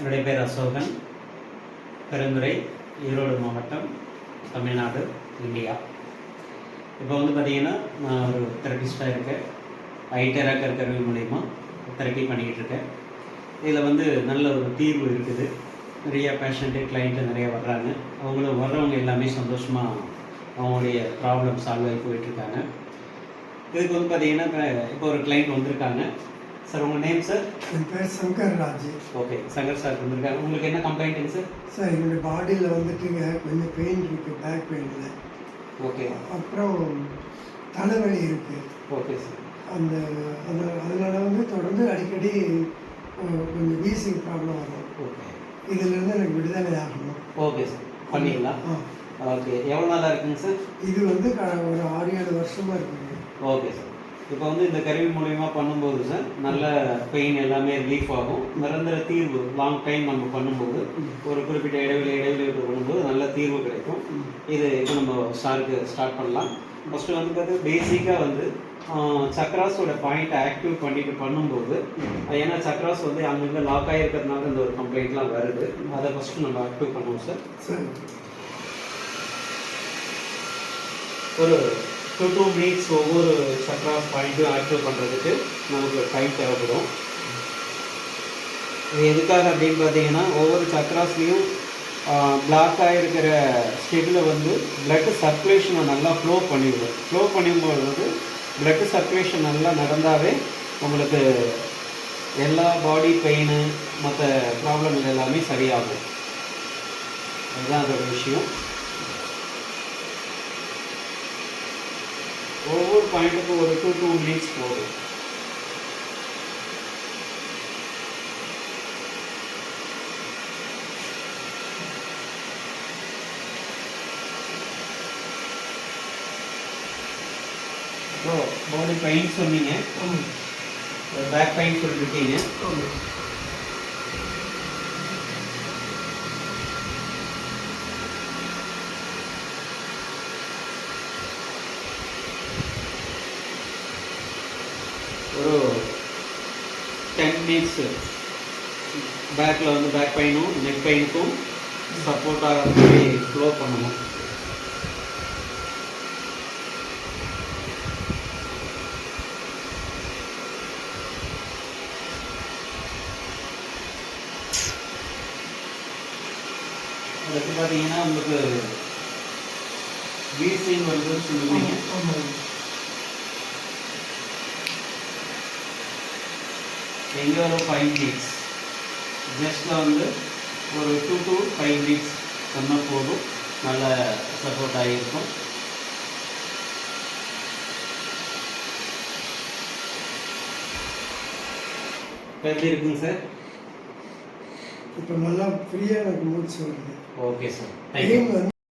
என்னுடைய பேர் அசோகன், பெருந்துறை, ஈரோடு மாவட்டம், தமிழ்நாடு, இந்தியா. இப்போ வந்து பார்த்திங்கன்னா நான் ஒரு தெரபிஸ்டாக இருக்கேன். ஐடெராக்கர் கருவி மூலயமா தெரப்பி பண்ணிக்கிட்டு இருக்கேன். இதில் வந்து நல்ல ஒரு தீர்வு இருக்குது. நிறைய பேஷண்ட்டு கிளைண்ட்டு நிறைய வர்றாங்க. அவங்களும் வர்றவங்க எல்லாமே சந்தோஷமாக அவங்களுடைய ப்ராப்ளம் சால்வ் ஆகி போயிட்டுருக்காங்க. இதுக்கு வந்து பார்த்திங்கன்னா இப்போ ஒரு கிளைண்ட் வந்திருக்காங்க. சார் உங்கள் நேம் சார்? என் பேர் சங்கர் ராஜ். ஓகே, சங்கர் சார் வந்திருக்காங்க. உங்களுக்கு என்ன கம்ப்ளைண்ட்டுங்க சார்? சார் என்னுடைய பாடியில் வந்துட்டுங்க கொஞ்சம் பெயின் இருக்குது, பேக் பெயினில். ஓகே. அப்புறம் தலைவலி இருக்குது. Okay sir. அதனால வந்து தொடர்ந்து அடிக்கடி கொஞ்சம் வீசிங் ப்ராப்ளம் வரும். ஓகே. இதிலேருந்து எனக்கு விடுதலை ஆகணும். ஓகே சார், பண்ணிடலாம். ஓகே, எவ்வளோ நாளாக இருக்குங்க சார்? இது வந்து ஒரு 6-7 வருஷமாக இருக்குங்க. Okay sir. இப்போ வந்து இந்த கருவி மூலயமா பண்ணும்போது சார் நல்ல பெயின் எல்லாமே ரிலீஃப் ஆகும். நிரந்தர தீர்வு லாங் டைம் நம்ம பண்ணும்போது ஒரு குறிப்பிட்ட இடைவெளி பண்ணும்போது நல்ல தீர்வு கிடைக்கும். இது இப்போ நம்ம ஸ்டார்ட் பண்ணலாம். ஃபஸ்ட்டு வந்து பார்த்தீங்கன்னா பேசிக்காக வந்து சக்ராஸோட பாயிண்ட்டை ஆக்டிவ் பண்ணிட்டு பண்ணும்போது, ஏன்னா சக்ராஸ் வந்து அங்கங்கே லாக் ஆகிருக்கிறதுனால இந்த ஒரு கம்ப்ளைண்ட்லாம் வருது. அதை ஃபஸ்ட்டு நம்ம ஆக்டிவ் பண்ணுவோம் சார். ஒரு 2 மினிட்ஸ் ஒவ்வொரு சக்ராஸ் பாயிண்ட்டும் ஆக்டிவ் பண்ணுறதுக்கு நமக்கு டைம் தேவைப்படும். இது எதுக்காக அப்படின்னு பார்த்தீங்கன்னா, ஒவ்வொரு சக்ராஸ்லேயும் பிளாக் ஆகிருக்கிற ஸ்டெப்பில் வந்து பிளட் சர்க்குலேஷனை நல்லா ஃப்ளோ பண்ணிவிடும். ஃப்ளோ பண்ணும்போது பிளட் சர்க்குலேஷன் நல்லா நடந்தாவே உங்களுக்கு எல்லா பாடி பெயின் மற்ற ப்ராப்ளம் எல்லாமே சரியாகும். அதுதான் அதோட விஷயம். ஒவ்வொரு பாயிண்ட்டுக்கும் ஒரு 2 மினிட்ஸ் போதும். பாடி பெயின் சொன்னீங்க, பேக் பெயின் சொல்லிருக்கீங்க. ஒரு 10 மினிட்ஸ் பேக்கில் வந்து பேக் பெயினும் நெக் பெயினுக்கும் சப்போர்ட் ஆகிற மாதிரி ஃப்ளோ பண்ணணும். அதுக்கு பார்த்தீங்கன்னா உங்களுக்கு வீசிங் வந்து சொல்லுவீங்க. எங்கே ஒரு 5 மினிட்ஸ் ஜஸ்ட்டில் வந்து ஒரு 2 to 5 மினிட்ஸ் சொன்னால் போதும், நல்ல சப்போர்ட் ஆகியிருக்கும். எப்படி இருக்குங்க சார்? இப்போ நல்லா ஃப்ரீயாக எனக்கு மூச்சு வருது. Okay sir, thank you.